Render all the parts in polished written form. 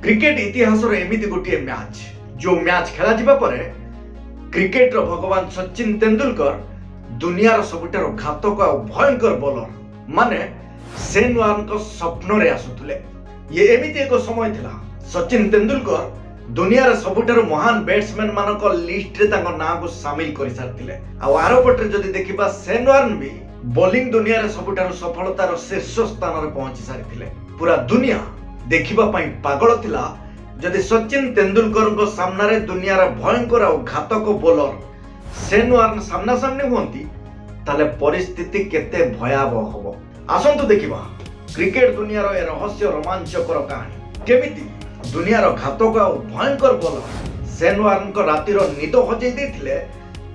Cricket इतिहास एमती गोटे मैच जो मैच खेला जिबा परे क्रिकेट रो भगवान सचिन तेंदुलकर दुनियार सबुठार घातक और भयंकर बॉलर माने शेन वार्न स्वप्न रे आसुतले। ये एमती एक समय थिला सचिन तेंदुलकर दुनियार सबुठार महान बैट्समैन मानक लिस्ट रे तांको नाम को शामिल कर सारथिले। आ आरो पटरे जदि देखिबा शेन वार्न भी बॉलिंग दुनियार सबुठार सफलतार शीर्ष स्थान रे पहुंची सारथिले। पूरा दुनिया देखिबा पई पागल थिला जदि सचिन तेंदुलकर को सामना रे दुनियार भयंकर और घातक बॉलर शेन वार्न सामना सामने होंती ताले परिस्थिति केते भयावह होबो। आसंतु देखिबा क्रिकेट दुनियार ए रहस्य रोमांचकर कहानी केमिति दुनियार घातक और भयंकर बॉलर शेन वार्न को रातिर निद हजै देथिले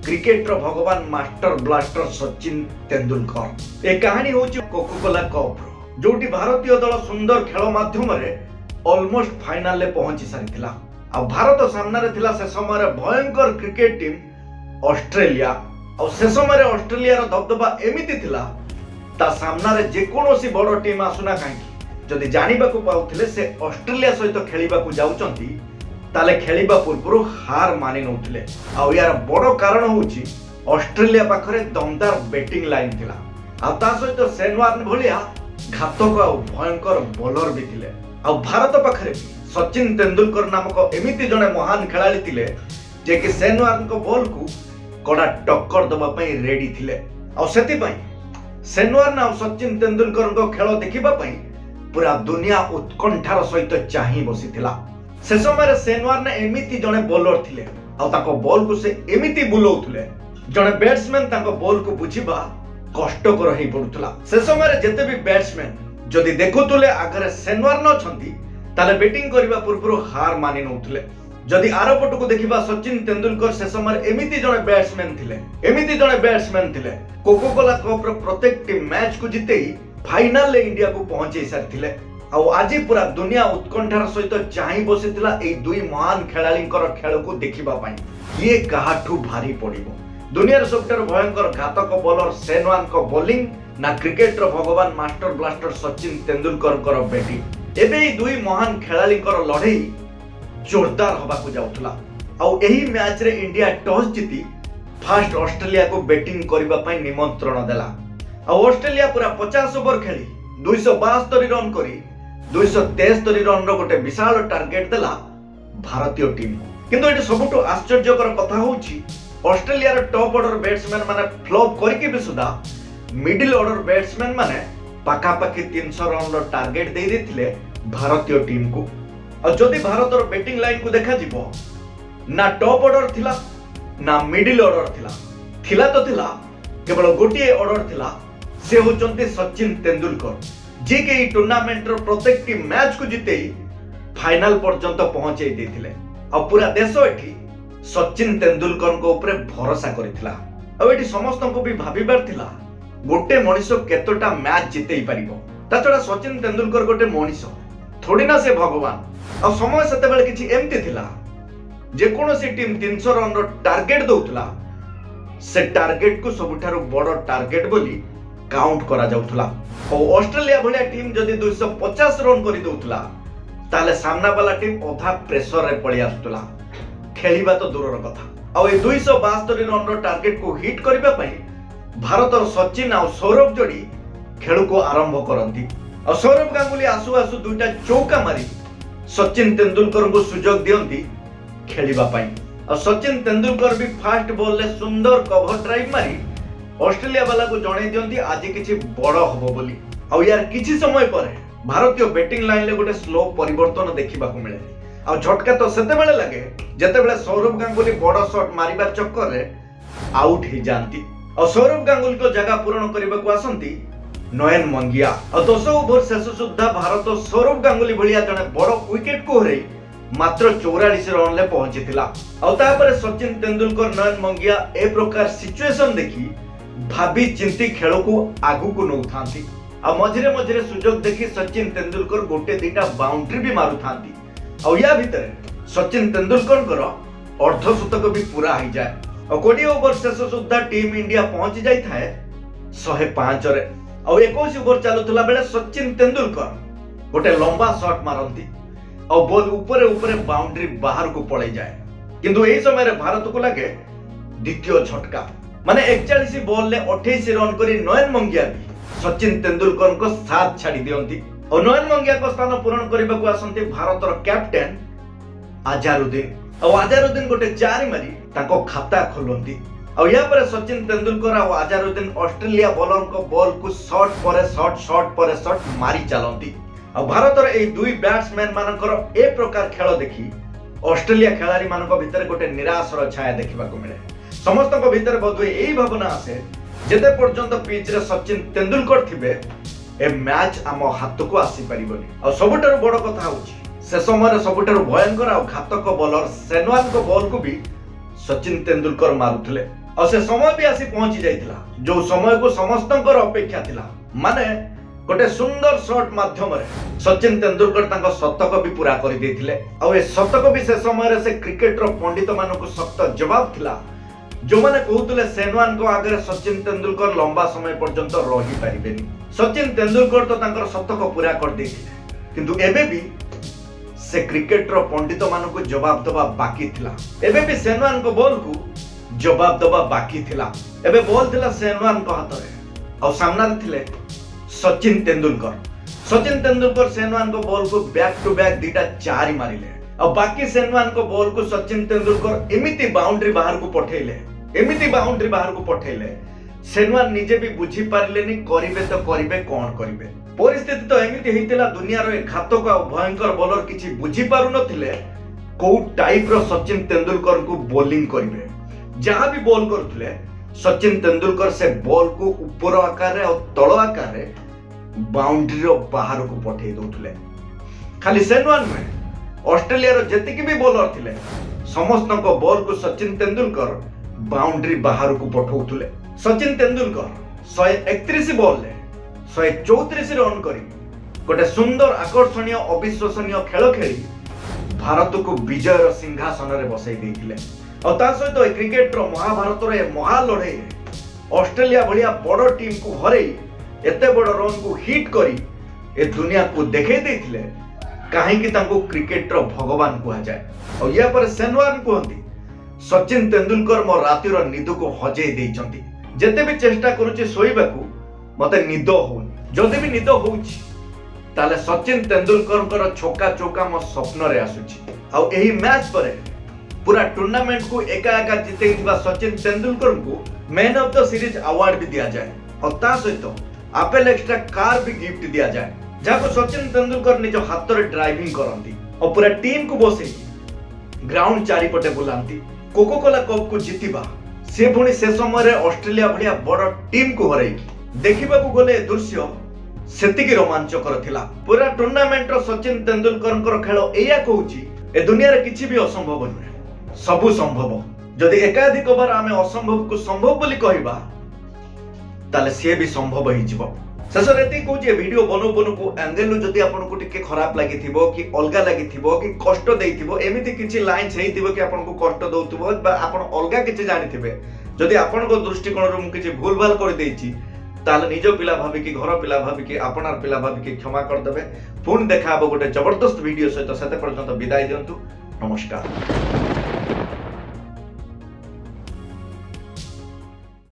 क्रिकेट रो भगवान मास्टर ब्लास्टर सचिन तेंदुलकर। ए कहानी होची कोकोकोला कप जोटी भारतीय दल सुंदर खेल माध्यम ऑलमोस्ट फाइनल ले पहुंची सारिथिला। आ भारत सामना रे थिला से समय भयंकर क्रिकेट टीम ऑस्ट्रेलिया और से समय ऑस्ट्रेलिया रो दबदबा एमिति थिला ता सामना रे जे कोनोसी बड़ टीम आसुना काहे जदि जानिबा को पाउथिले से ऑस्ट्रेलिया सहित खेलिबा को जाउचंती ताले खेलिबा पूर्व हार मानि नउथिले। आ यार बड़ कारण होची ऑस्ट्रेलिया पाखरे दमदार बैटिंग लाइन थिला आ ता सहित शेन वार्न भलिया घातक और भयंकर बॉलर भी थिले। आ भारत पाखरे भी सचिन तेंदुलकर नामक एमिति जने महान खेलाड़ी थिले जे कि शेन वार्न को बॉल को कड़ा टक्कर दबा पई रेडी थिले। आ सेति पई शेन वार्न और सचिन तेंदुलकर को खेल देखिबा पई पूरा दुनिया उत्कंठार सहित चाहि बसिथिला। से समय शेन वार्न एमिति जने बॉलर थिले आ ताको बॉल को से एमिति बुलौथुले जने बैट्समैन ताको बॉल को बुझिबा कष्टकर ही पड़ुथला। से समय जेते भी बैट्समैन जदि देखुतुले आगरे शेन वार्न अछंती ताले बैटिंग करबा पूर्व हार मानि नउथले। जदि आरो पट को देखिबा सचिन तेंदुलकर से समय एमिति जने बैट्समैन थिले कोकोकोला कप रो प्रत्येक टीम मैच को जितेई फाइनल ले इंडिया को पहुंचे सारथिले। आ आज पूरा दुनिया उत्कंठार सहित चाहि बसिथिला ए दुई महान खेलाड़ींकर खेल को देखिबा पई ये काहाठू भारी पड़िबो। दुनियार सबठार भयंकर घातक बॉलर शेन वार्न को बॉलिंग ना क्रिकेट रो भगवान मास्टर ब्लास्टर सचिन तेंदुलकर कर बैटिंग एबे दुई महान खेलाड़ींकर लड़ाई जोरदार होबा को जाउथला। आ एही मैच रे इंडिया टॉस जीती फास्ट ऑस्ट्रेलिया को बैटिंग करबा पई निमंत्रण देला। आ ऑस्ट्रेलिया पूरा 50 ओवर खेली 272 रन करी 273 रन रो गोटे विशाल टार्गेट देला भारतीय टीम को। किंतु एटी सबुठो आश्चर्यकर कथा होची ऑस्ट्रेलिया रो टॉप ऑर्डर बैट्समैन माने फ्लॉप करके भी सुधा मिडिल ऑर्डर बैट्समैन माने पाखा पाखी 300 रन रो टार्गेट दे देथिले भारतीय टीम को। और जदि भारत रो बैटिंग लाइन को देखा जिवो ना टॉप ऑर्डर थिला ना मिडिल ऑर्डर थिला तो थिला केवल गोटे ऑर्डर थिला से होचंती सचिन तेंदुलकर जे के टूर्नामेंट रो प्रत्येक टीम मैच को जितेई फाइनल पर्यंत पहुंचे देथिले। और पूरा देश एठी सचिन तेंदुलकर को ऊपर भरोसा करिथिला। आ एठी समस्त को भी भाबिबार थिला गोटे मनुष्य केतोटा मैच जितेई परिबो। ता छडा सचिन तेंदुलकर गोटे मनुष्य थोड़ी ना से भगवान। आ समय सेते बेले किछि एमती थिला जे कोनोसी टीम 300 रन रो टार्गेट दउथला से टार्गेट को सबुठारो बड़ टार्गेट बोली काउंट करा जाउथला। और ऑस्ट्रेलिया भलिया टीम जदि 250 रन करि दउथला ताले सामना वाला टीम ओधा प्रेशर रे पळि आस्तुला खेलिबा तो दूरर कथा। आ ए 272 रन रो टार्गेट को हिट करबा पई भारत सचिन और सौरभ जोड़ी खेल को आरंभ करंती। और सौरभ गांगुली आसु आसु दुईटा चौका मारी सचिन तेंदुलकर को सुजोग दियंती खेलिबा पई। और सचिन तेंदुलकर भी फास्ट बॉल ले सुंदर कवर ड्राइव मारी ऑस्ट्रेलिया वाला को जणे दियंती आज किछि बड़ हबो बोली। आ यार किछि समय पर भारतीय बैटिंग लाइन ले गोटे स्लो परिवर्तन देखिबा को मिले। आ झटका तो सेते बेले लागे जेते बेले सौरभ गांगुली बड़ शॉट मारिबा चक्कर रे आउट ही जानती। और सौरभ गांगुली को जगह पूर्ण करबा को आसंती नयन मंगिया। और 10 ओवर शेष सुद्धा भारत सौरभ गांगुली भलिया जने बड़ विकेट को हरै मात्र 44 रन ले पहुंचीथिला। और तापर सचिन तेंदुलकर नयन मंगिया ए प्रकार सिचुएशन देखी भाबी चिंती खेल को आगु को नौथांती। आ मझिरे मझिरे सुजोग देखी सचिन तेंदुलकर गोटे दीटा बाउंड्री भी मारुथांती। और या भीतर सचिन तेंदुलकर कर अर्धशतक भी पूरा हो जाए। और 20 ओवर शेष सुद्धा टीम इंडिया पहुंची जाई थाए 105 रे। और 21 ओवर चलुथला बेले सचिन तेंदुलकर गोटे लंबा शॉट मारंती और बॉल ऊपर ऊपर बाउंड्री बाहर को पड़े जाए किंतु एही समय भारत को लगे द्वितीय झटका माने 41 बॉल ले 28 रन करी नयन मंगिया भी सचिन तेंदुलकर को साथ छाड़ी दियंती और नयन मंगिया को स्थान पूरण करबा को आसंती भारतर कैप्टेन अजहरुद्दीन और अजहरुद्दीन गोटे चारि मारी ताको खाता खोलंती और यहाँ पर सचिन तेंदुलकर और अजहरुद्दीन ऑस्ट्रेलिया बॉलर को बॉल को शॉट पर शॉट मारी चलती और भारतर ए दुई बैट्समैन मानकर ए प्रकार खेल देखी ऑस्ट्रेलिया खिलाड़ी मान भीतर गोटे निराशर छाया देखा मिले समस्त भीतर बोधुए यही भावना आसे जेते पर्यंत पिच रे सचिन तेंदुलकर थिबे ए मैच आम हाथ को आसी परिबनी और सबुठारु बड़ कथा होची से समय सबुठारु भयंकर और घातक बॉलर सेनवान को बॉल को भी सचिन तेंदुलकर मारुथले और से समय भी आसी पहुंची जाइतिला जो समय को समस्तंकर अपेक्षा थिला माने गोटे सुंदर शॉट माध्यम सचिन तेंदुलकर तांको शतक भी पूरा कर देथिले और ए शतक भी से समय से क्रिकेटर पंडित मानक सख्त जवाब थिला जो माने कहउतले सेनवान को आगे सचिन तेंदुलकर लंबा समय पर्यंत रही पारिबेनी सचिन तेंदुलकर तो तांकर शतक पूरा कर देथिले किंतु एबे भी से क्रिकेटर पंडित मानक जवाब दबा बाकी थिला एबे भी सेनवान को बॉल को जवाब दबा बाकी थिला एबे बॉल थिला सेनवान को हाथ रे और सामना थिले सचिन तेंदुलकर सेनवान को बॉल को बैक टू बैक दीटा चारि मारिले और बाकी सेनवान को बॉल को सचिन तेंदुलकर एमिति बाउंड्री बाहर को पठेले सेनवान निजे भी बुझी पारिलेनी करिवे तो करिवे कोन करिवे परिस्थिति तो एमिति हेतिला दुनिया रे घातक और भयंकर बॉलर किछि बुझी पारु नथिले को टाइप रो सचिन तेंदुलकर को बॉलिंग करिवे जहां भी बॉल करथले सचिन तेंदुलकर से बॉल को ऊपर आकार और तल आकार बाउंड्री रो बाहर को पठे दउथले खाली सेनवान में ऑस्ट्रेलिया रो जतिकि भी बॉलर थिले समस्त को बॉल को सचिन तेंदुलकर बाउंड्री बाहर को पठौथले सचिन तेंदुलकर 131 बॉल ले 134 रन करी गोटे सुंदर आकर्षणीय अविश्वसनीय खेल खेली भारत को विजयर सिंहासन रे बसाई देथिले और ता सहित क्रिकेट रो महाभारत रे महा लड़ाई ऑस्ट्रेलिया भलिया बड़ टीम को हरई एते बड़ रन को हिट करी ए दुनिया को देखै देथिले काहे कि तांको क्रिकेट रो भगवान कुहा जाय और या पर सेनवान कहंती सचिन तेंदुलकर मो राति रो निद को हजेई देइचंती जेते भी चेष्टा करूची सोइबा को मते निद होउनी जदि भी निद होउची ताले सचिन तेंदुलकर कर छक्का चौका मो स्वप्न रे आसुची और एही मैच परे पूरा टूर्नामेंट को एका एका जितेइथिबा सचिन तेंदुलकर को man of the series award भी दिया जाए और ता सहित एप्पल एक्स्ट्रा कार भी गिफ्ट दिया जाए जहां सचिन तेंदुलकर निज हाथ रे ड्राइविंग करंती और पूरा टीम को बसे ग्राउंड चारिपटे बुलांती कोको कोला कप को जितिबा से पुणी से समय रे ऑस्ट्रेलिया भलिया बड़ टीम को हरई देखिबा को गले दृश्य सेतिकी रोमांचकर थिला पूरा टूर्नामेंट रो सचिन तेंदुलकर खेल एया कहूची ए दुनिया रे किछि भी असंभव नुहे सबु संभव जदि एकाधिक बार आमे असंभव को संभव बोली कहिबा ताले से भी संभव ही जीवो शेष रेती कहूची वीडियो बनू को एंगल जदि आपन को टिके खराब लागि थिबो कि अलगा लागि थिबो कि कष्ट देई थिबो एमिति किछि लाइन सही थिबो कि आपन को कष्ट दउथिबो बा आपन अलगा किछि जानि थिबे जदि आपन को दृष्टिकोण रो किछि भूल भाल कर देइछि ताले निज पिला भाबी कि घर पिला भाबी कि आपनार पिला भाबी कि क्षमा कर देबे पुन देखा गोटे जबरदस्त वीडियो सहित सेते पर्यंत विदाय दियंतु नमस्कार।